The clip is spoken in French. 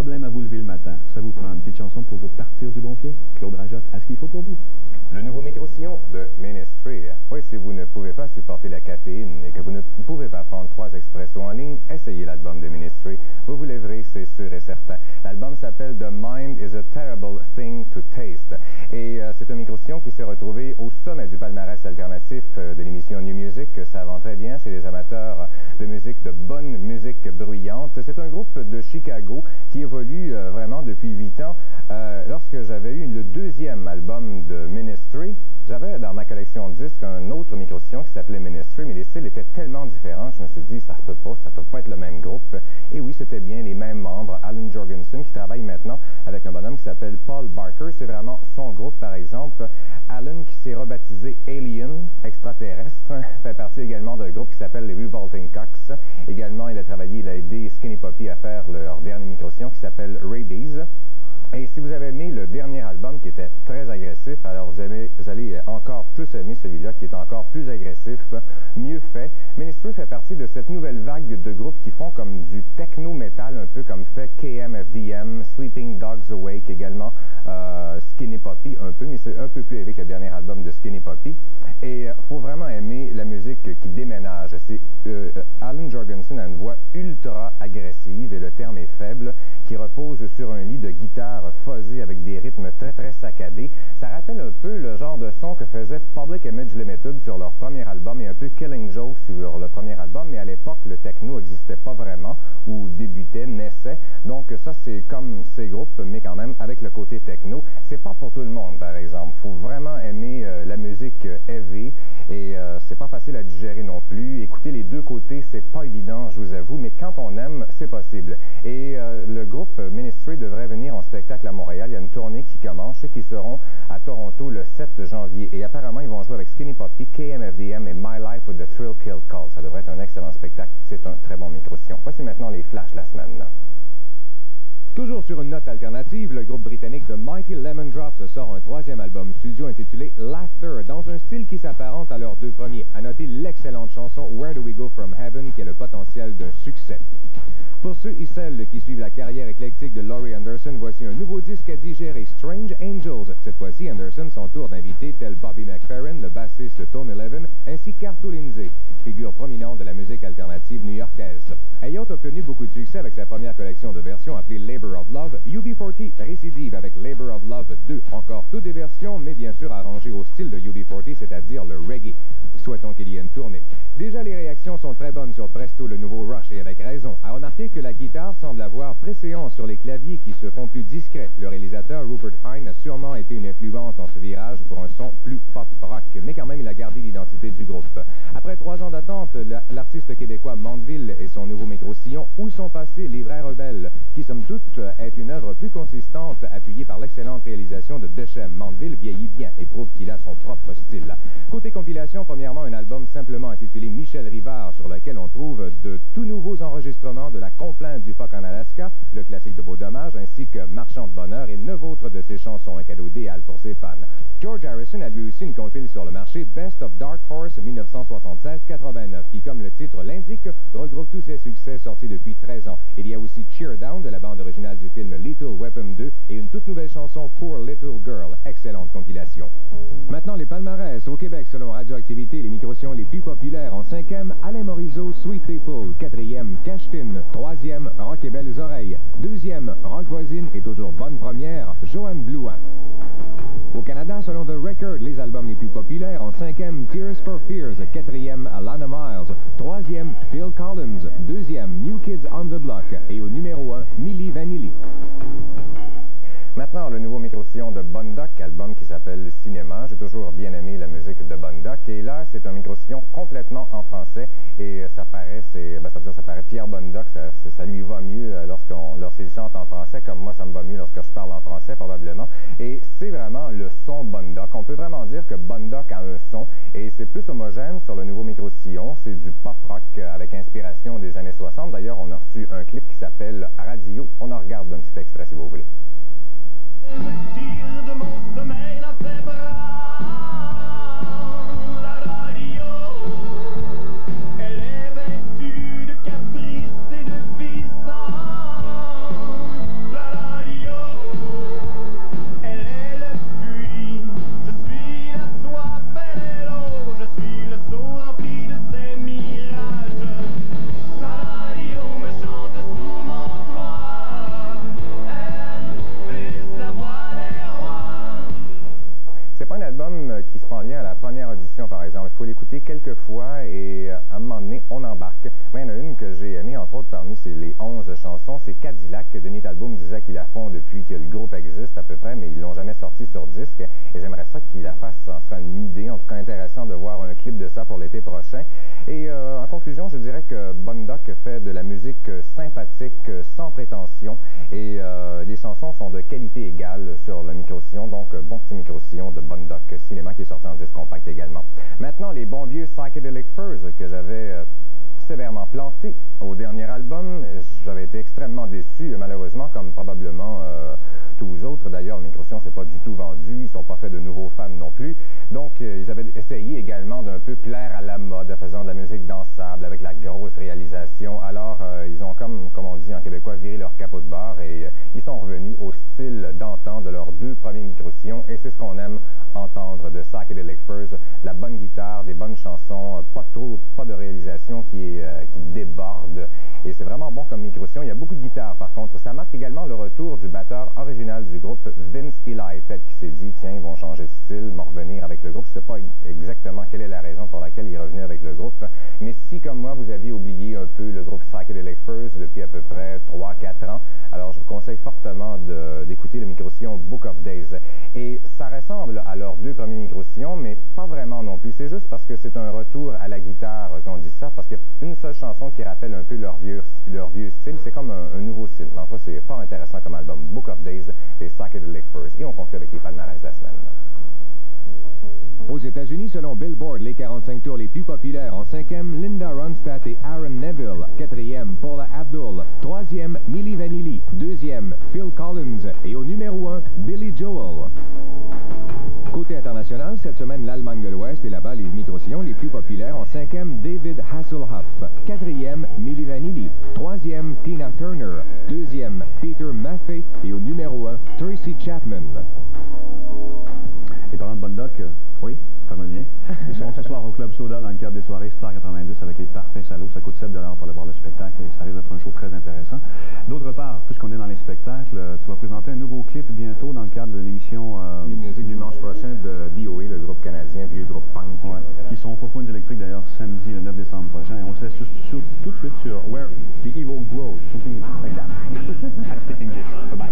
problème à vous lever le matin, ça vous prend une petite chanson pour vous partir du bon pied? Claude Rajotte a ce qu'il faut pour vous. Le nouveau micro-sillon de Ministry. Oui, si vous ne pouvez pas supporter la caféine et que vous ne pouvez pas prendre 3 expressos en ligne, essayez l'album de Ministry. Vous vous lèverez, c'est sûr et certain. L'album s'appelle The Mind is a Terrible Thing to Taste. Et c'est un micro-sillon qui s'est retrouvé au sommet du palmarès alternatif de l'émission New Music. Ça vend très bien chez les amateurs de musique, de bonne musique bruyante. C'est un groupe de Chicago qui évolue vraiment depuis 8 ans. Lorsque j'avais eu le 2e album de Ministry, j'avais dans ma collection de disques un autre micro-sillon qui s'appelait Ministry, mais les styles étaient tellement différents que je me suis dit, ça peut pas être le même groupe. Et oui, c'était bien les mêmes membres. Alan Jorgensen, qui travaille maintenant avec un bonhomme qui s'appelle Paul Barker, c'est vraiment son groupe, par exemple. Alan, qui s'est rebaptisé Alien, extraterrestre, fait partie également d'un groupe qui s'appelle les Revolting Cocks. Également, il a aidé Skinny Puppy à faire leur dernier micro-sillon qui s'appelle Rabies. Et si vous avez aimé le dernier album qui était très agressif, alors vous allez encore plus aimer celui-là qui est encore plus agressif, mieux fait. Ministry fait partie de cette nouvelle vague de groupes qui font comme du techno-metal, un peu comme fait KMFDM, Sleeping Dogs Awake, également Skinny Puppy, un peu, mais c'est un peu plus élevé que le dernier album de Skinny Puppy. Et il faut vraiment aimer la musique qui déménage. Alan Jorgensen a une voix ultra agressive, et le terme est faible, qui repose sur un lit de guitare fuzzy avec des rythmes très très saccadés. Ça rappelle un peu le genre de son que faisait Public Image Limited sur leur premier album et un peu Killing Joke sur le premier album, mais à l'époque le techno n'existait pas vraiment ou débutait, naissait. Donc ça c'est comme ces groupes, mais quand même avec le côté techno. C'est pas pour tout le monde par exemple. Il faut vraiment aimer la musique heavy et c'est pas facile à digérer non plus. Écouter les deux côtés, c'est pas évident, je vous avoue, mais quand on aime, c'est possible. Et le groupe Ministry devrait venir en spectacle à Montréal. Il y a une tournée qui commence. Je sais qu'ils seront à Toronto le 7 janvier. Et apparemment, ils vont jouer avec Skinny Puppy, KMFDM et My Life with the Thrill Kill Cult. Ça devrait être un excellent spectacle. C'est un très bon micro-sillon. Voici maintenant les flashs de la semaine. Toujours sur une note alternative, le groupe britannique The Mighty Lemon Drops sort un 3e album studio intitulé Laughter, dans un style qui s'apparente à leurs 2 premiers. À noter l'excellente chanson Where Do We Go From Heaven, qui a le potentiel d'un succès. Pour ceux et celles qui suivent la carrière éclectique de Laurie Anderson, voici un nouveau disque à digérer, Strange Angels. Cette fois-ci, Anderson son tour d'inviter tel Bobby McFerrin, le bassiste Tony Levin, ainsi qu'Arto Lindsay, figure prominente de la musique alternative new-yorkaise. Ayant obtenu beaucoup de succès avec sa première collection de versions appelée Labor of Love, UB40 récidive avec Labor of Love 2. Encore toutes des versions, mais bien sûr arrangées au style de UB40, c'est-à-dire le reggae. Souhaitons qu'il y ait une tournée. Déjà, les réactions sont très bonnes sur Presto, le nouveau Rush, et avec raison. À remarquer que la guitare semble avoir préséance sur les claviers qui se font plus discrets. Le réalisateur Rupert Hine a sûrement été une influence dans ce virage pour un son plus pop-rock, mais quand même il a gardé l'identité du groupe. Après 3 ans d'attente, l'artiste québécois Mandeville et son nouveau micro-sillon Où sont passés les vrais rebelles, qui somme toute est une œuvre plus consistante appuyée par l'excellente réalisation de Dechem. Mandeville vieillit bien et prouve qu'il a son propre style. Côté compilation, premièrement un album simplement intitulé Michel Rivard, sur lequel on trouve de tout nouveaux enregistrements de La Complainte du phoque en Alaska, le classique de Beau Dommage, ainsi que Marchand de bonheur et 9 autres de ses chansons, un cadeau idéal pour ses fans. George Harrison a lui aussi une compile sur le marché, Best of Dark Horse 1976-89, qui, comme le titre l'indique, regroupe tous ses succès sortis depuis 13 ans. Il y a aussi Cheer Down de la bande originale du film Little Weapon 2 et une toute nouvelle chanson Poor Little Girl, excellente compilation. Maintenant les palmarès. Au Québec, selon Radioactivité, les micro-sillons les plus populaires en 5e, Alain Morisot, Sweet People, 4e, Cashtin, 3e, Rock et Belles Oreilles, 2e, Rock Voisine et toujours bonne première, Joanne Blouin. Au Canada, selon The Record, les albums les plus populaires en 5e, Tears for Fears, 4e, Alana Miles, 3e, Phil Collins, 2e, New Kids on the Block et au numéro 1, Milli Vanilli. Maintenant, le nouveau micro-sillon de Bondoc, album qui s'appelle Cinéma. J'ai toujours bien aimé la musique de Bondoc. Et là, c'est un micro-sillon complètement en français. Et ça paraît, c'est-à-dire ça paraît Pierre Bondoc, ça lui va mieux lorsqu'il chante en français, comme moi, ça me va mieux lorsque je parle en français, probablement. Et c'est vraiment le son Bondoc. On peut vraiment dire que Bondoc a un son. Et c'est plus homogène sur le nouveau micro-sillon. C'est du pop-rock avec inspiration des années 60. D'ailleurs, on a reçu un clip qui s'appelle Radio. On en regarde un petit extrait, si vous voulez. Je me tire de mon sommeil dans ses bras. La radio, elle est vêtue de caprices et de vie sans. La quelques fois et à un moment donné, on embarque. Mais il y en a une que j'ai aimée, entre autres, parmi les 11 chansons, c'est Cadillac. Denis Talbot me disait qu'ils la font depuis que le groupe existe à peu près, mais ils l'ont jamais sorti sur disque. Et j'aimerais ça qu'ils la fassent. Ça sera une idée, en tout cas intéressant de voir un clip de ça pour l'été prochain. Et en conclusion, je dirais que Bonne Doc fait de la musique sympathique, sans prétention. Et les chansons sont de qualité égale sur le micro-sillon. Donc, bon petit micro-sillon de Bonne Doc Cinéma qui est sorti en disque compact également. Maintenant, les bons vieux Psychedelic Furs que j'avais sévèrement planté au dernier album. J'avais été extrêmement déçu, malheureusement, comme probablement tous les autres. D'ailleurs, le micro-sillon s'est pas du tout vendu. Ils ne sont pas faits de nouveaux fans non plus. Donc, ils avaient essayé également d'un peu plaire à la mode, en faisant de la musique dansable avec la grosse réalisation. Alors, ils ont, comme on dit en québécois, viré leur capot de barre et ils sont revenus au style d'antan de leurs deux premiers micro-sillons. Et c'est ce qu'on aime entendre de Psychedelic Furs. La bonne guitare, des bonnes chansons, pas de réalisation qui déborde. Et c'est vraiment bon comme micro-sillon. Il y a beaucoup de guitare, par contre. Ça marque également le retour du batteur original du groupe, Vince Eli. Peut-être qu'il s'est dit, tiens, ils vont changer de style, m'en revenir avec le groupe. Je ne sais pas exactement quelle est la raison pour laquelle il est revenu avec le groupe. Mais si, comme moi, vous aviez oublié un peu le groupe Psychedelic Furs depuis à peu près 3-4 ans, alors je vous conseille fortement d'écouter le micro-sillon Book of Days. Et ça ressemble à leurs deux premiers micro-sillons, mais pas vraiment non plus. C'est juste parce que c'est un retour à la guitare qu'on dit ça, parce qu'il y a une seule chanson qui rappelle un peu leur vieux style. C'est comme un nouveau style. Mais enfin, c'est fort intéressant comme album. Book of Days des Psychedelic Furs. Et on conclut avec les palmarès de la semaine. Aux États-Unis, selon Billboard, les 45 tours les plus populaires en 5e, Linda Ronstadt et Aaron Neville. 4e, Paula Abdul. 3e, Milli Vanilli. 2e, Phil Collins. Et au numéro 1, Billy Joel. Côté international, cette semaine, l'Allemagne de l'Ouest et là-bas, les micro-sillons les plus populaires. En 5e, David Hasselhoff. 4e, Milli Vanilli. 3e, Tina Turner. 2e, Peter Maffay. Et au numéro 1, Tracy Chapman. Et parlant de Bonne Doc, oui, faire le lien. Ils seront ce soir au Club Soda dans le cadre des soirées Star 90 avec les Parfaits Salauds. Ça coûte 7 $ pour aller voir le spectacle et ça risque d'être un show très intéressant. D'autre part, puisqu'on est dans les spectacles, tu vas présenter un nouveau clip bientôt dans le cadre de l'émission New Music dimanche prochain de DOA, le groupe canadien, vieux groupe punk. Ouais, qui sont au Faux électriques d'ailleurs samedi le 9 décembre prochain. Et on sait tout de suite sur Where the Evil Grows, something like that. I speak English. Bye-bye.